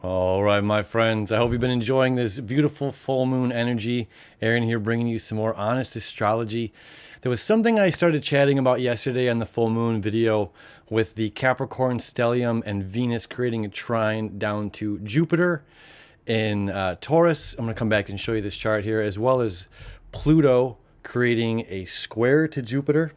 All right, my friends. I hope you've been enjoying this beautiful full moon energy. Aaron here bringing you some more honest astrology. There was something I started chatting about yesterday on the full moon video with the Capricorn stellium and Venus creating a trine down to Jupiter in Taurus. I'm going to come back and show you this chart here, as well as Pluto creating a square to Jupiter.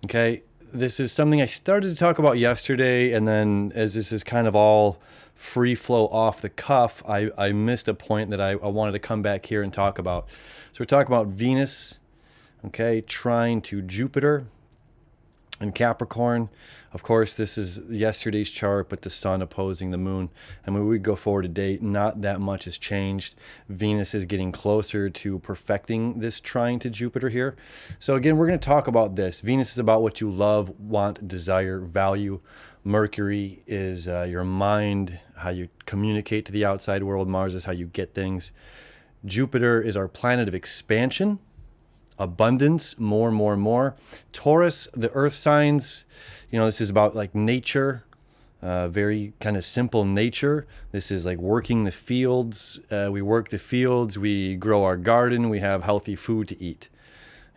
Okay, this is something I started to talk about yesterday, and then as this is kind of all free flow off the cuff, I missed a point that I wanted to come back here and talk about. So we're talking about Venus, okay, trine to Jupiter in Capricorn. Of course, this is yesterday's chart, but the sun opposing the moon. And when we go forward to date, not that much has changed. Venus is getting closer to perfecting this trine to Jupiter here. So again, we're going to talk about this. Venus is about what you love, want, desire, value. Mercury is your mind, how you communicate to the outside world. Mars is how you get things. Jupiter is our planet of expansion, abundance, more. Taurus, the earth signs, this is about like nature, very kind of simple nature. This is like working the fields. We work the fields, we grow our garden, we have healthy food to eat.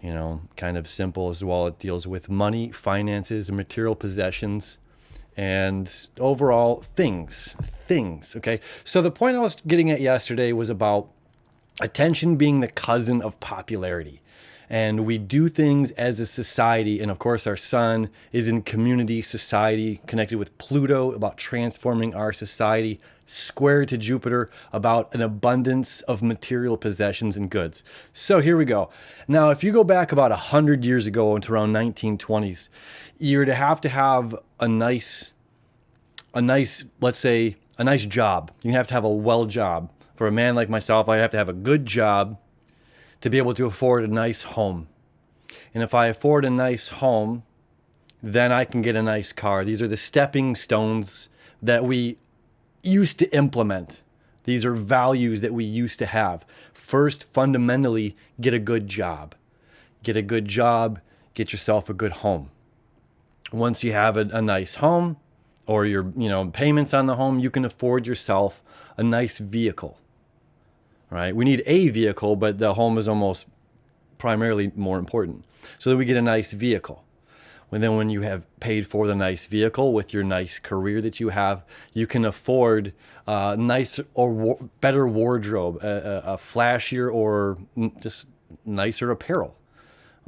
Kind of simple as well. It deals with money, finances, and material possessions, and overall things, okay? So the point I was getting at yesterday was about attention being the cousin of popularity. And we do things as a society, and of course our sun is in community society, connected with Pluto, about transforming our society, square to Jupiter, about an abundance of material possessions and goods. So here we go. Now, if you go back about 100 years ago into around 1920s, you're to have a nice, let's say, a nice job. You have to have a well job. For a man like myself, I have to have a good job to be able to afford a nice home. And if I afford a nice home, then I can get a nice car. These are the stepping stones that we used to implement. These are values that we used to have. First, fundamentally, get a good job. Get a good job, get yourself a good home. Once you have a nice home, or your payments on the home, you can afford yourself a nice vehicle. Right? We need a vehicle, but the home is almost primarily more important. So that we get a nice vehicle. And then when you have paid for the nice vehicle with your nice career that you have, you can afford a nice or better wardrobe, a flashier or just nicer apparel.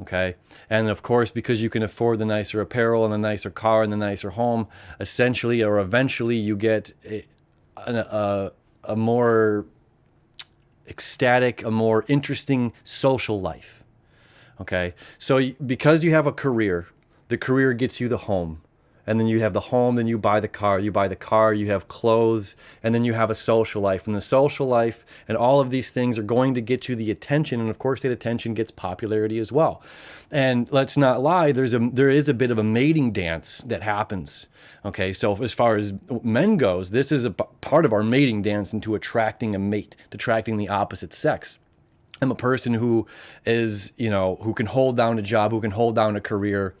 Okay. And of course, because you can afford the nicer apparel and the nicer car and the nicer home, essentially or eventually you get a more ecstatic, a more interesting social life. Okay. So because you have a career, the career gets you the home. And then you have the home, then you buy the car, you have clothes, and then you have a social life. And the social life and all of these things are going to get you the attention. And of course, that attention gets popularity as well. And let's not lie, there is a bit of a mating dance that happens. Okay, so as far as men goes, this is a part of our mating dance into attracting a mate, attracting the opposite sex. I'm a person who is, who can hold down a job, who can hold down a career,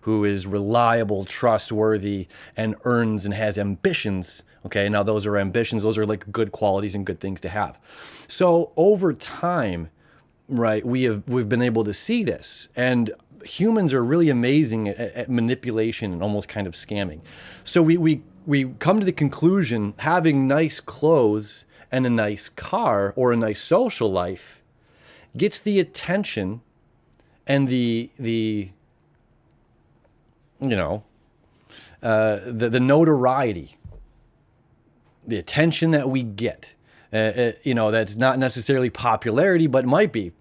who is reliable, trustworthy, and earns and has ambitions. Okay, now those are ambitions. Those are like good qualities and good things to have. So over time, right, we've been able to see this. And humans are really amazing at manipulation and almost kind of scamming. So we come to the conclusion having nice clothes and a nice car or a nice social life gets the attention and the notoriety, the attention that we get, that's not necessarily popularity, but might be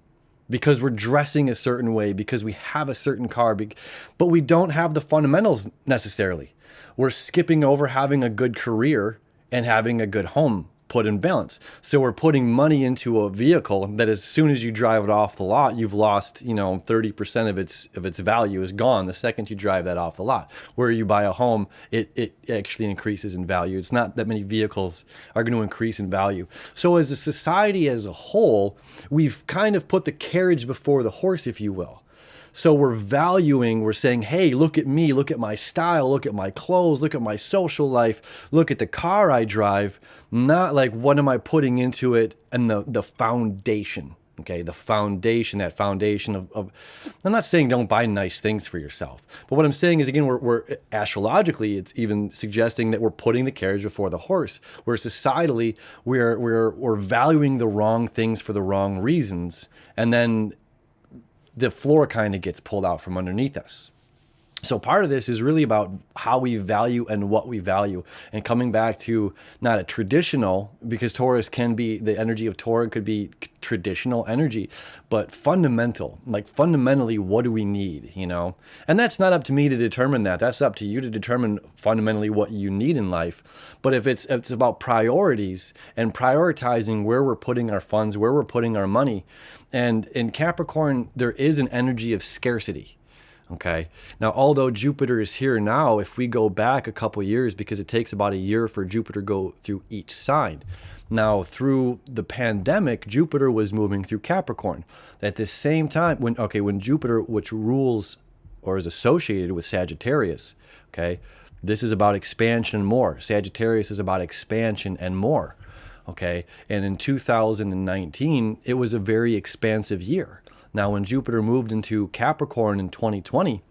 because we're dressing a certain way, because we have a certain car, but we don't have the fundamentals necessarily. We're skipping over having a good career and having a good home put in balance. So we're putting money into a vehicle that as soon as you drive it off the lot, you've lost, 30% of its value is gone the second you drive that off the lot. Where you buy a home, it actually increases in value. It's not that many vehicles are going to increase in value. So as a society as a whole, we've kind of put the carriage before the horse, if you will. So we're saying, hey, look at me, look at my style, look at my clothes, look at my social life, look at the car I drive. Not like, what am I putting into it, and the foundation. Okay, the foundation, that foundation of, I'm not saying don't buy nice things for yourself, but what I'm saying is, again, we're astrologically, it's even suggesting that we're putting the carriage before the horse, where societally we're valuing the wrong things for the wrong reasons, and then the floor kind of gets pulled out from underneath us. So part of this is really about how we value and what we value, and coming back to not a traditional, because Taurus can be, the energy of Taurus could be traditional energy, but fundamental, like fundamentally, what do we need, you know? And that's not up to me to determine that. That's up to you to determine fundamentally what you need in life. But if it's about priorities and prioritizing where we're putting our funds, where we're putting our money, and in Capricorn, there is an energy of scarcity. Okay. Now, although Jupiter is here now, if we go back a couple years, because it takes about a year for Jupiter to go through each sign. Now, through the pandemic, Jupiter was moving through Capricorn. At the same time, when Jupiter, which rules or is associated with Sagittarius, okay, this is about expansion and more. Sagittarius is about expansion and more. Okay. And in 2019, it was a very expansive year. Now, when Jupiter moved into Capricorn in 2020,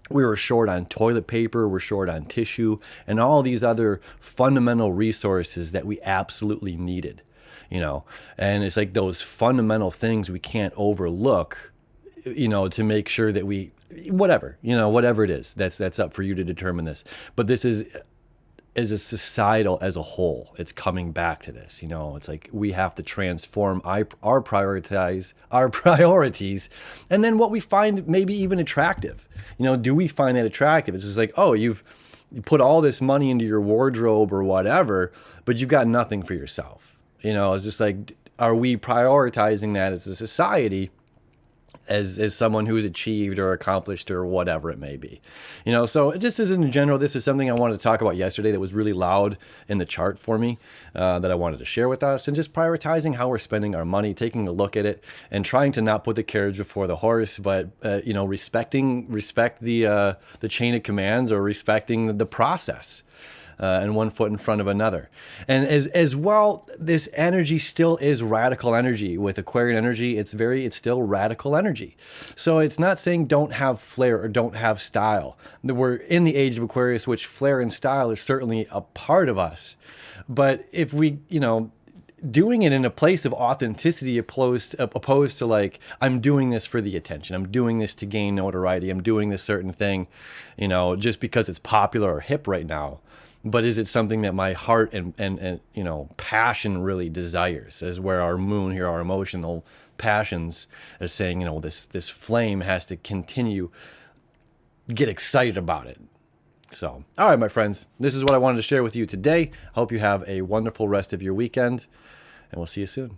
we were short on toilet paper, we're short on tissue, and all these other fundamental resources that we absolutely needed, you know. And it's like those fundamental things we can't overlook, you know, to make sure that whatever it is, that's up for you to determine this. But this is, as a societal, as a whole, it's coming back to this, you know. It's like we have to transform our priorities, and then what we find maybe even attractive. You know, do we find that attractive? It's just like, oh, you put all this money into your wardrobe or whatever, but you've got nothing for yourself. You know, it's just like, are we prioritizing that as a society, as someone who's achieved or accomplished or whatever it may be, you know? So it just is, in general, this is something I wanted to talk about yesterday that was really loud in the chart for me, that I wanted to share with us, and just prioritizing how we're spending our money, taking a look at it, and trying to not put the carriage before the horse, but you know, respect the chain of commands, or respecting the process. And one foot in front of another. And as well, this energy still is radical energy. With Aquarian energy, it's still radical energy. So it's not saying don't have flair or don't have style. We're in the age of Aquarius, which flair and style is certainly a part of us. But if we, you know, doing it in a place of authenticity, opposed to like, I'm doing this for the attention, I'm doing this to gain notoriety, I'm doing this certain thing, you know, just because it's popular or hip right now. But is it something that my heart and you know, passion really desires? Is where our moon here, our emotional passions, is saying, you know, this flame has to continue. Get excited about it. So, all right, my friends, this is what I wanted to share with you today. I hope you have a wonderful rest of your weekend, and we'll see you soon.